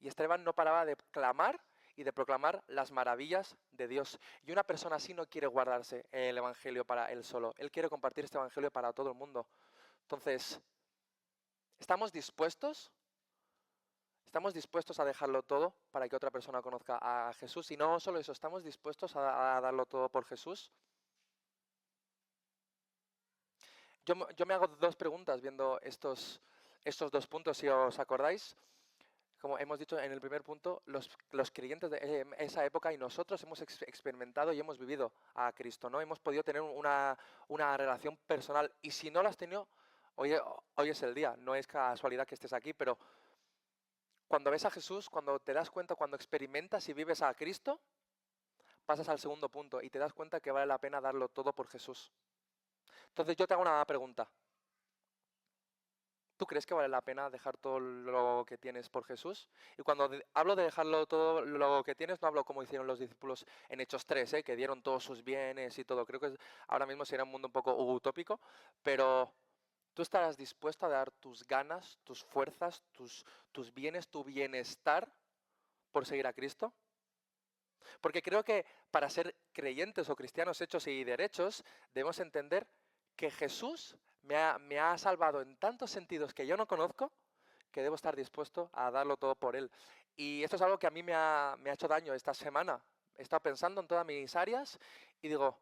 y Esteban no paraba de clamar y de proclamar las maravillas de Dios. Y una persona así no quiere guardarse el Evangelio para él solo. Él quiere compartir este Evangelio para todo el mundo. Entonces, ¿estamos dispuestos? ¿Estamos dispuestos a dejarlo todo para que otra persona conozca a Jesús? Y no solo eso, ¿estamos dispuestos a darlo todo por Jesús? Yo me hago 2 preguntas viendo estos 2 puntos, si os acordáis. Como hemos dicho en el primer punto, los creyentes de esa época y nosotros hemos experimentado y hemos vivido a Cristo, ¿no? Hemos podido tener una relación personal y si no la has tenido, hoy es el día, no es casualidad que estés aquí, pero cuando ves a Jesús, cuando te das cuenta, cuando experimentas y vives a Cristo, pasas al segundo punto y te das cuenta que vale la pena darlo todo por Jesús. Entonces yo te hago una pregunta. ¿Tú crees que vale la pena dejar todo lo que tienes por Jesús? Y cuando hablo de dejarlo todo lo que tienes, no hablo como hicieron los discípulos en Hechos 3, que dieron todos sus bienes y todo. Creo que ahora mismo sería un mundo un poco utópico, pero ¿tú estarás dispuesto a dar tus ganas, tus fuerzas, tus bienes, tu bienestar por seguir a Cristo? Porque creo que para ser creyentes o cristianos hechos y derechos, debemos entender que Jesús me ha salvado en tantos sentidos que yo no conozco, que debo estar dispuesto a darlo todo por Él. Y esto es algo que a mí me ha hecho daño esta semana. He estado pensando en todas mis áreas y digo,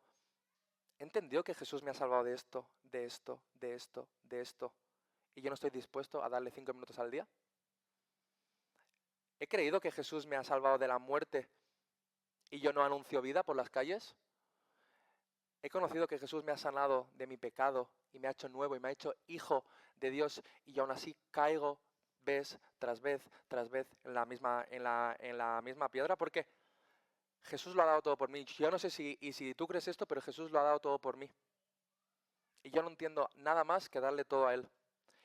he entendido que Jesús me ha salvado de esto, de esto, de esto, de esto. Y yo no estoy dispuesto a darle 5 minutos al día. ¿He creído que Jesús me ha salvado de la muerte y yo no anuncio vida por las calles? ¿He conocido que Jesús me ha sanado de mi pecado y me ha hecho nuevo y me ha hecho hijo de Dios y yo aún así caigo vez tras vez tras vez en la misma piedra? Porque Jesús lo ha dado todo por mí. Yo no sé si tú crees esto, pero Jesús lo ha dado todo por mí. Y yo no entiendo nada más que darle todo a Él.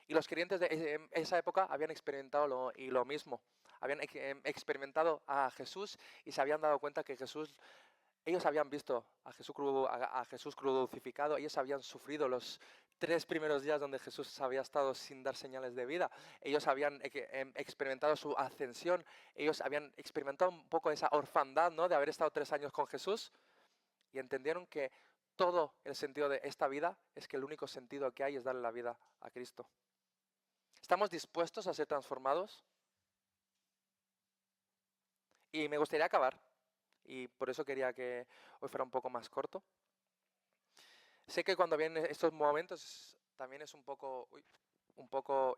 Y los creyentes de esa época habían experimentado lo mismo. Habían experimentado a Jesús y se habían dado cuenta que ellos habían visto a Jesús crucificado, ellos habían sufrido los 3 primeros días donde Jesús había estado sin dar señales de vida. Ellos habían experimentado su ascensión, ellos habían experimentado un poco esa orfandad, ¿no?, de haber estado 3 años con Jesús y entendieron que todo el sentido de esta vida es que el único sentido que hay es darle la vida a Cristo. ¿Estamos dispuestos a ser transformados? Y me gustaría acabar, y por eso quería que hoy fuera un poco más corto. Sé que cuando vienen estos momentos también es un poco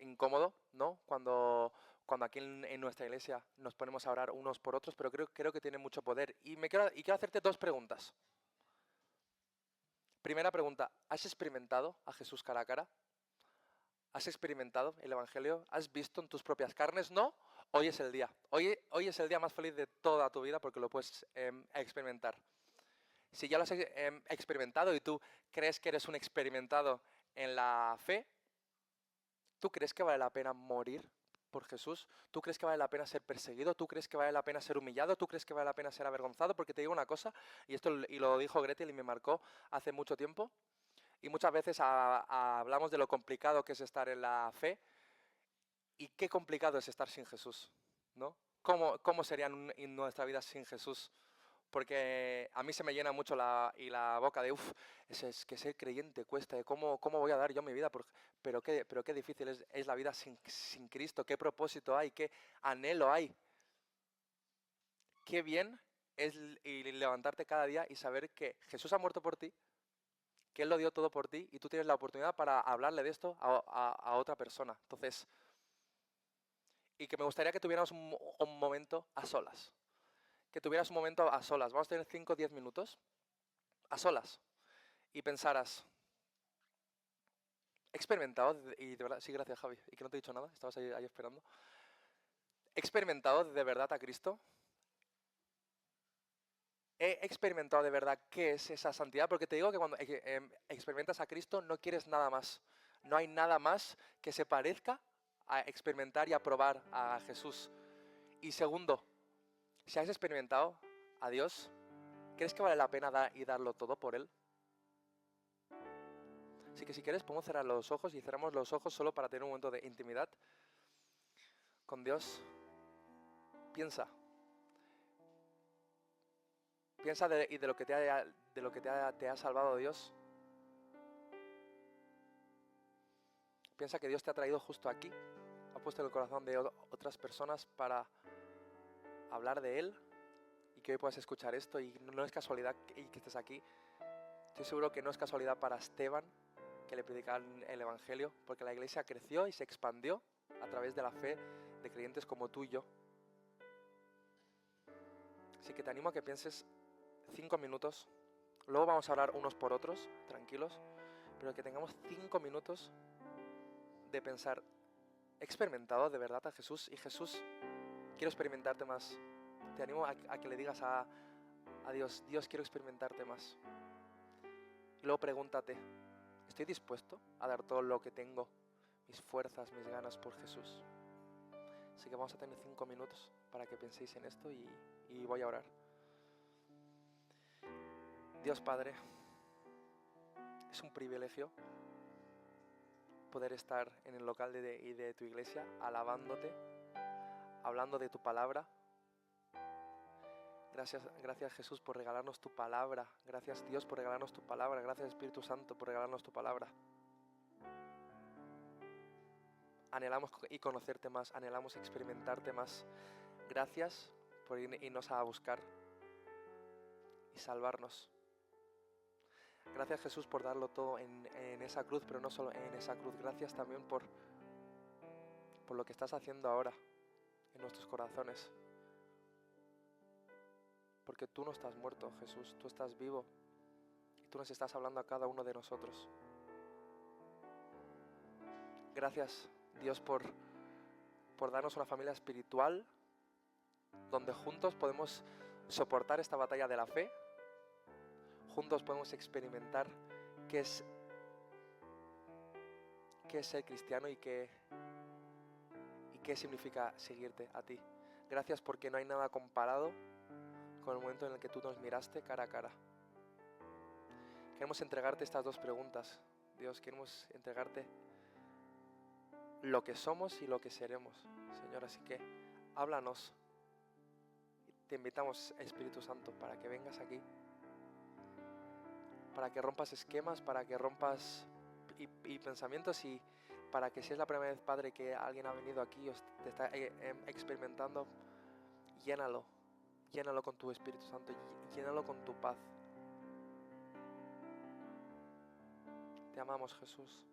incómodo, ¿no? Cuando aquí en nuestra iglesia nos ponemos a orar unos por otros, pero creo que tiene mucho poder. Y quiero hacerte 2 preguntas. Primera pregunta, ¿has experimentado a Jesús cara a cara? ¿Has experimentado el Evangelio? ¿Has visto en tus propias carnes? No, hoy es el día. Hoy es el día más feliz de toda tu vida porque lo puedes experimentar. Si ya lo has experimentado y tú crees que eres un experimentado en la fe, ¿tú crees que vale la pena morir por Jesús? ¿Tú crees que vale la pena ser perseguido? ¿Tú crees que vale la pena ser humillado? ¿Tú crees que vale la pena ser avergonzado? Porque te digo una cosa, y lo dijo Gretel y me marcó hace mucho tiempo, y muchas veces hablamos de lo complicado que es estar en la fe, y qué complicado es estar sin Jesús, ¿no? ¿Cómo sería nuestra vida sin Jesús? Porque a mí se me llena mucho la boca de, es que ser creyente cuesta, ¿cómo voy a dar yo mi vida? Pero qué difícil es la vida sin Cristo, qué propósito hay, qué anhelo hay. Qué bien es levantarte cada día y saber que Jesús ha muerto por ti, que Él lo dio todo por ti y tú tienes la oportunidad para hablarle de esto a otra persona. Entonces, y que me gustaría que tuviéramos un momento a solas. Que tuvieras un momento a solas. Vamos a tener 5 o 10 minutos a solas. Y pensaras, he experimentado, y de verdad, sí, gracias Javi, y que no te he dicho nada, estabas ahí esperando. ¿He experimentado de verdad a Cristo? ¿He experimentado de verdad qué es esa santidad? Porque te digo que cuando experimentas a Cristo no quieres nada más. No hay nada más que se parezca a experimentar y a probar a Jesús. Y segundo, si has experimentado a Dios, ¿crees que vale la pena darlo todo por Él? Así que si quieres podemos cerrar los ojos y cerramos los ojos solo para tener un momento de intimidad con Dios. Piensa de lo que te ha salvado Dios. Piensa que Dios te ha traído justo aquí, ha puesto en el corazón de otras personas para hablar de Él y que hoy puedas escuchar esto y no es casualidad que estés aquí. Estoy seguro que no es casualidad para Esteban que le predicaran el Evangelio, porque la iglesia creció y se expandió a través de la fe de creyentes como tú y yo. Así que te animo a que pienses 5 minutos, luego vamos a orar unos por otros, tranquilos, pero que tengamos 5 minutos de pensar, ¿he experimentado de verdad a Jesús? Y Jesús, quiero experimentarte más. Te animo a que le digas a Dios, Dios, quiero experimentarte más. Y luego pregúntate, ¿estoy dispuesto a dar todo lo que tengo, mis fuerzas, mis ganas por Jesús? Así que vamos a tener 5 minutos para que penséis en esto y voy a orar. Dios Padre, es un privilegio poder estar en el local de tu iglesia, alabándote, hablando de tu palabra. Gracias Jesús por regalarnos tu palabra. Gracias Dios por regalarnos tu palabra. Gracias Espíritu Santo por regalarnos tu palabra. Anhelamos y conocerte más, anhelamos experimentarte más. Gracias por irnos a buscar y salvarnos. Gracias Jesús por darlo todo en esa cruz, pero no solo en esa cruz. Gracias también por lo que estás haciendo ahora en nuestros corazones. Porque tú no estás muerto, Jesús, tú estás vivo y tú nos estás hablando a cada uno de nosotros. Gracias, Dios, por darnos una familia espiritual donde juntos podemos soportar esta batalla de la fe, juntos podemos experimentar qué es ser cristiano y qué significa seguirte a ti. Gracias porque no hay nada comparado con el momento en el que tú nos miraste cara a cara. Queremos entregarte estas dos preguntas, Dios, queremos entregarte lo que somos y lo que seremos, Señor, así que háblanos. Te invitamos, Espíritu Santo, para que vengas aquí, para que rompas esquemas, para que rompas y pensamientos, y para que si es la primera vez, Padre, que alguien ha venido aquí o te está experimentando, llénalo con tu Espíritu Santo, llénalo con tu paz. Te amamos, Jesús.